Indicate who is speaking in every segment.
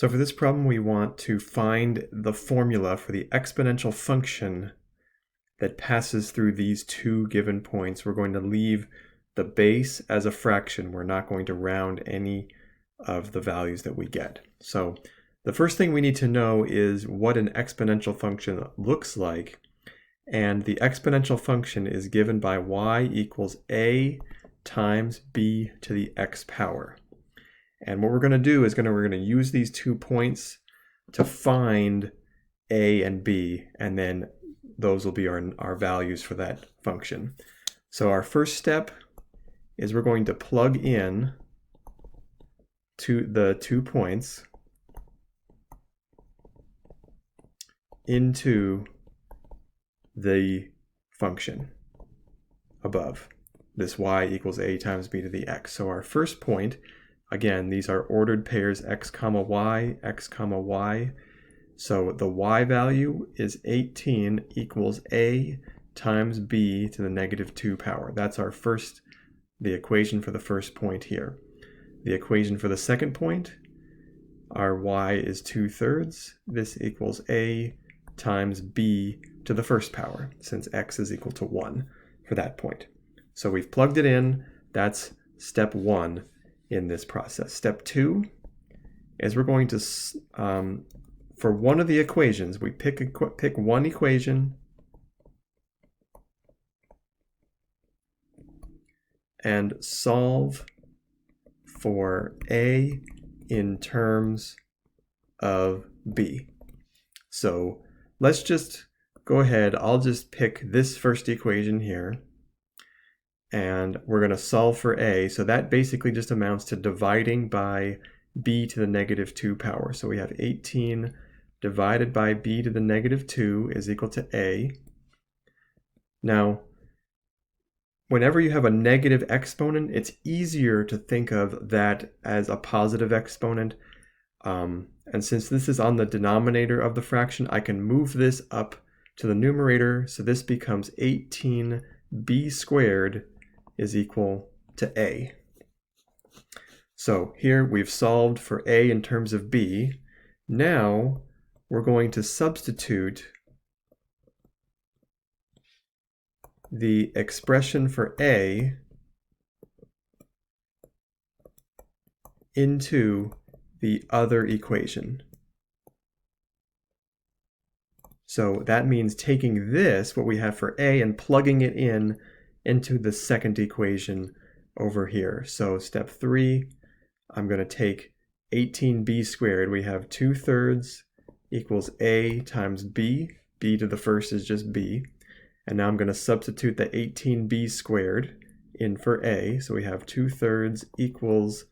Speaker 1: So for this problem, we want to find the formula for the exponential function that passes through these two given points. We're going to leave the base as a fraction. We're not going to round any of the values that we get. So the first thing we need to know is what an exponential function looks like. And the exponential function is given by y equals a times b to the x power. And what we're going to do is we're going to use these 2 points to find a and b, and then those will be our values for that function. So our first step is we're going to plug in to the 2 points into the function above, this y equals a times b to the x. So our first point, again, these are ordered pairs x comma y, x comma y. So the y value is 18 equals a times b to the negative 2 power. That's the equation for the first point here. The equation for the second point, our y is 2/3. This equals a times b to the first power, since x is equal to 1 for that point. So we've plugged it in. That's step 1 in this process. Step 2 is we're going to, for one of the equations, we pick one equation and solve for a in terms of b. So let's just go ahead. I'll just pick this first equation here, and we're going to solve for a. So that basically just amounts to dividing by b to the negative 2 power. So we have 18 divided by b to the negative 2 is equal to a. Now, whenever you have a negative exponent, it's easier to think of that as a positive exponent. And since this is on the denominator of the fraction, I can move this up to the numerator. So this becomes 18b squared is equal to a. So here we've solved for a in terms of b. Now we're going to substitute the expression for a into the other equation. So that means taking this, what we have for a, and plugging it into the second equation over here. So step 3, I'm going to take 18b squared. We have 2/3 equals a times b. b to the first is just b. And now I'm going to substitute the 18b squared in for a. So we have 2/3 equals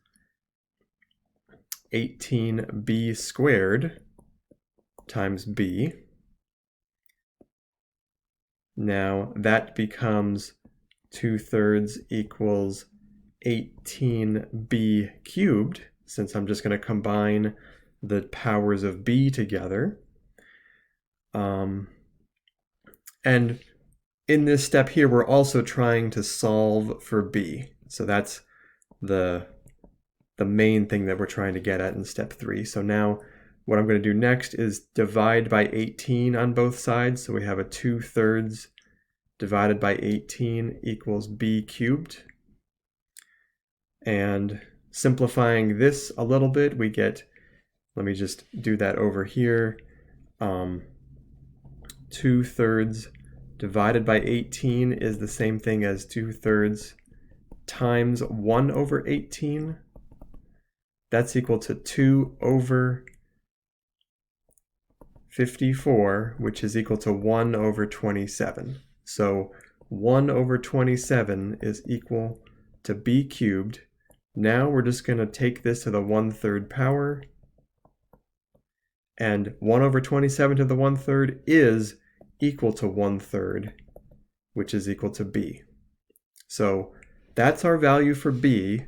Speaker 1: 18b squared times b. Now that becomes 2/3 equals 18b cubed, since I'm just going to combine the powers of b together. And in this step here, we're also trying to solve for b. So that's the main thing that we're trying to get at in step 3. So now what I'm going to do next is divide by 18 on both sides. So we have a 2/3 divided by 18 equals b cubed. And simplifying this a little bit, we get, let me just do that over here. 2/3 divided by 18 is the same thing as 2/3 times 1 over 18. That's equal to 2 over 54, which is equal to 1 over 27. So 1 over 27 is equal to b cubed. Now we're just going to take this to the 1/3 power. And 1 over 27 to the 1/3 is equal to 1/3, which is equal to b. So that's our value for b.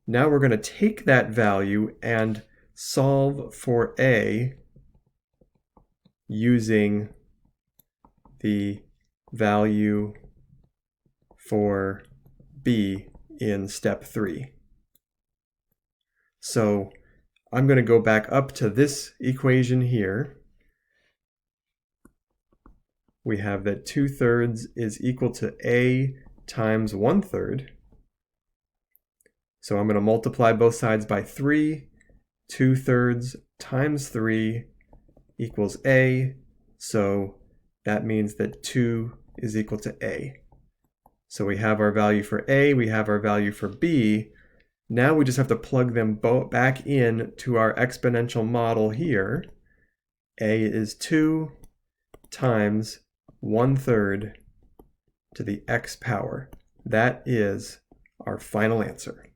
Speaker 1: Now we're going to take that value and solve for a using the value for b in step 3. So I'm going to go back up to this equation here. We have that 2/3 is equal to a times 1/3. So I'm going to multiply both sides by 3. 2/3 times 3 equals a. So that means that 2 is equal to a. So we have our value for a, we have our value for b. Now we just have to plug them both back in to our exponential model here. A is 2 times 1/3 to the x power. That is our final answer.